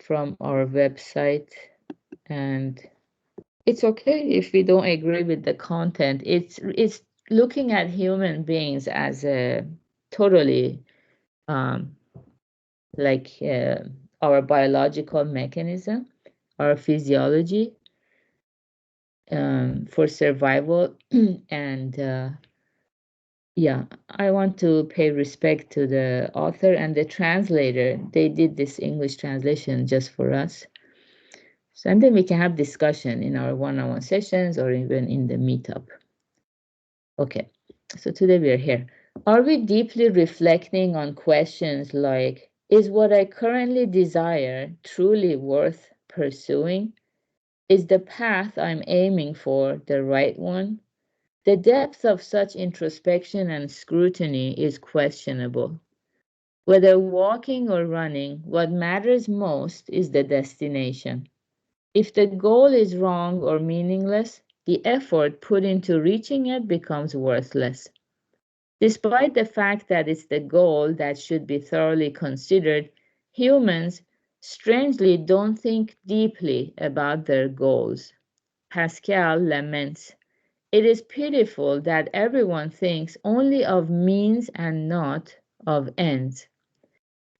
from our website, and it's okay if we don't agree with the content. It's looking at human beings as a totally like our biological mechanism, our physiology for survival. And yeah, I want to pay respect to the author and the translator. They did this English translation just for us. So, and then we can have discussion in our one-on-one sessions or even in the meetup. Okay, so today we are here. Are we deeply reflecting on questions like, is what I currently desire truly worth pursuing? Is the path I'm aiming for the right one? The depth of such introspection and scrutiny is questionable. Whether walking or running, what matters most is the destination. If the goal is wrong or meaningless, the effort put into reaching it becomes worthless. Despite the fact that it's the goal that should be thoroughly considered, humans strangely don't think deeply about their goals. Pascal laments, "It is pitiful that everyone thinks only of means and not of ends."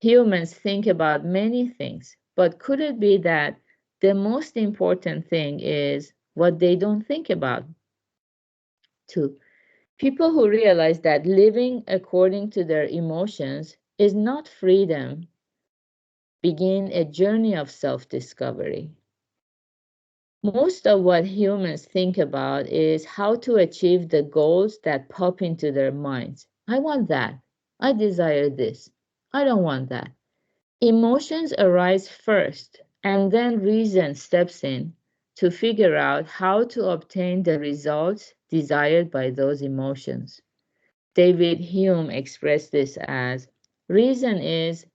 Humans think about many things, but could it be that the most important thing is what they don't think about? 2. People who realize that living according to their emotions is not freedom begin a journey of self-discovery. Most of what humans think about is how to achieve the goals that pop into their minds. I want that. I desire this. I don't want that. Emotions arise first, and then reason steps in to figure out how to obtain the results desired by those emotions. David Hume expressed this as, reason is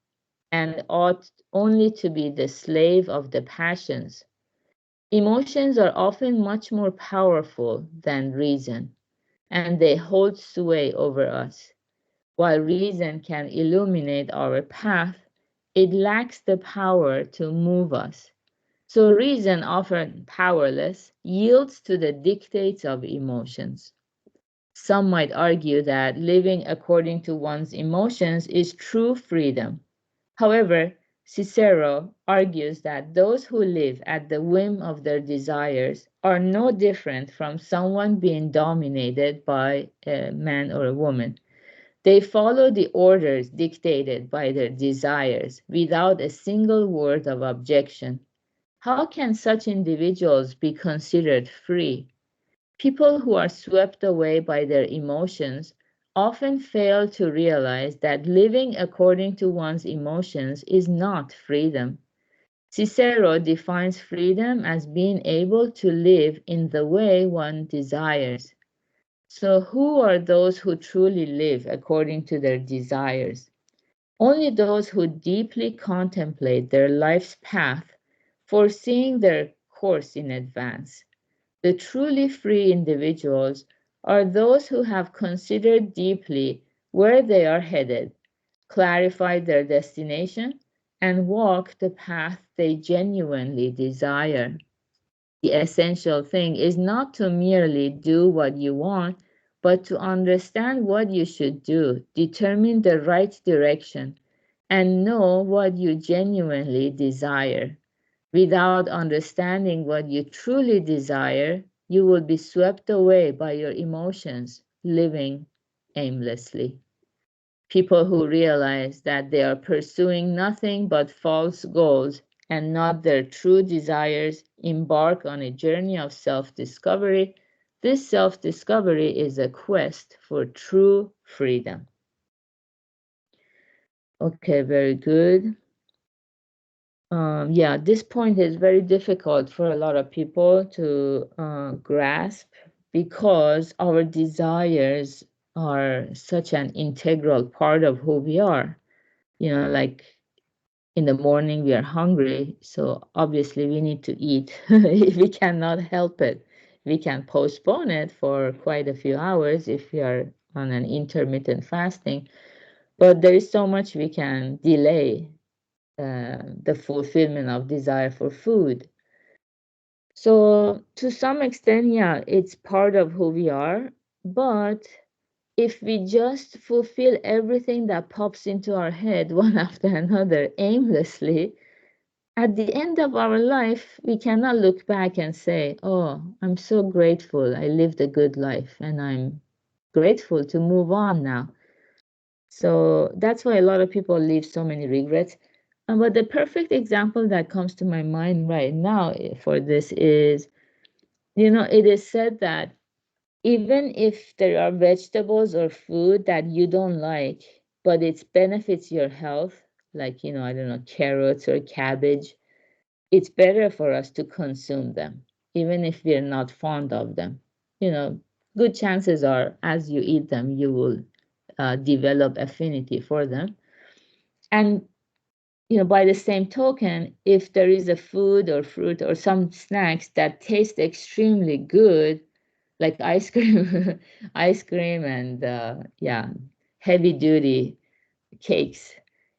and ought only to be the slave of the passions. Emotions are often much more powerful than reason, and they hold sway over us. While reason can illuminate our path, it lacks the power to move us. So reason, often powerless, yields to the dictates of emotions. Some might argue that living according to one's emotions is true freedom. However, Cicero argues that those who live at the whim of their desires are no different from someone being dominated by a man or a woman. They follow the orders dictated by their desires without a single word of objection. How can such individuals be considered free? People who are swept away by their emotions often fail to realize that living according to one's emotions is not freedom. Cicero defines freedom as being able to live in the way one desires. So who are those who truly live according to their desires? Only those who deeply contemplate their life's path, foreseeing their course in advance. The truly free individuals are those who have considered deeply where they are headed, clarified their destination, and walk the path they genuinely desire. The essential thing is not to merely do what you want, but to understand what you should do, determine the right direction, and know what you genuinely desire. Without understanding what you truly desire, you will be swept away by your emotions, living aimlessly. People who realize that they are pursuing nothing but false goals and not their true desires embark on a journey of self-discovery. This self-discovery is a quest for true freedom. Okay, very good. Yeah, this point is very difficult for a lot of people to grasp because our desires are such an integral part of who we are. You know, like in the morning we are hungry, so obviously we need to eat. We cannot help it. We can postpone it for quite a few hours if we are on an intermittent fasting, but there is so much we can delay the fulfillment of desire for food. So to some extent, yeah, it's part of who we are. But if we just fulfill everything that pops into our head one after another aimlessly, at the end of our life, we cannot look back and say, oh, I'm so grateful. I lived a good life and I'm grateful to move on now. So that's why a lot of people leave so many regrets. But the perfect example that comes to my mind right now for this is, it is said that even if there are vegetables or food that you don't like, but it benefits your health, like, I don't know, carrots or cabbage, it's better for us to consume them, even if we're not fond of them. Good chances are as you eat them, you will develop affinity for them. And, by the same token, if there is a food or fruit or some snacks that taste extremely good, like ice cream, ice cream and yeah, heavy duty cakes.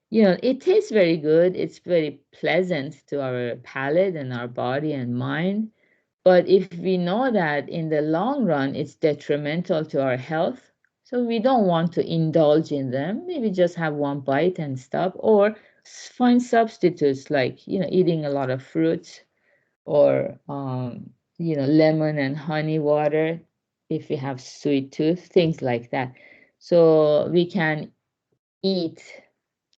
It tastes very good. It's very pleasant to our palate and our body and mind. But if we know that in the long run it's detrimental to our health, so we don't want to indulge in them. Maybe just have one bite and stop, or find substitutes like eating a lot of fruits or lemon and honey water if we have sweet tooth, things like that. So we can eat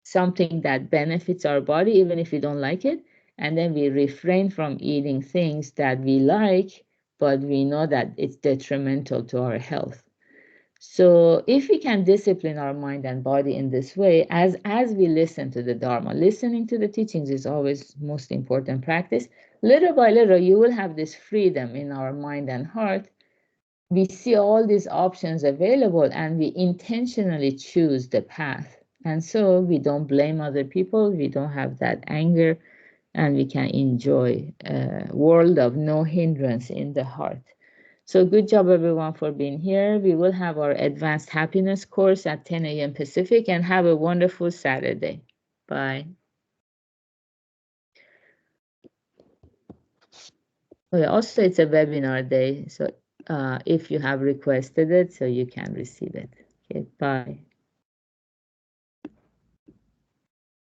something that benefits our body even if we don't like it, and then we refrain from eating things that we like but we know that it's detrimental to our health. So if we can discipline our mind and body in this way, as we listen to the Dharma, listening to the teachings is always most important practice. Little by little, you will have this freedom in our mind and heart. We see all these options available and we intentionally choose the path. And so we don't blame other people, we don't have that anger, and we can enjoy a world of no hindrance in the heart. So good job everyone for being here. We will have our advanced happiness course at 10 a.m. Pacific, and have a wonderful Saturday. Bye. Oh, yeah, also it's a webinar day, so if you have requested it, so you can receive it. Okay, bye.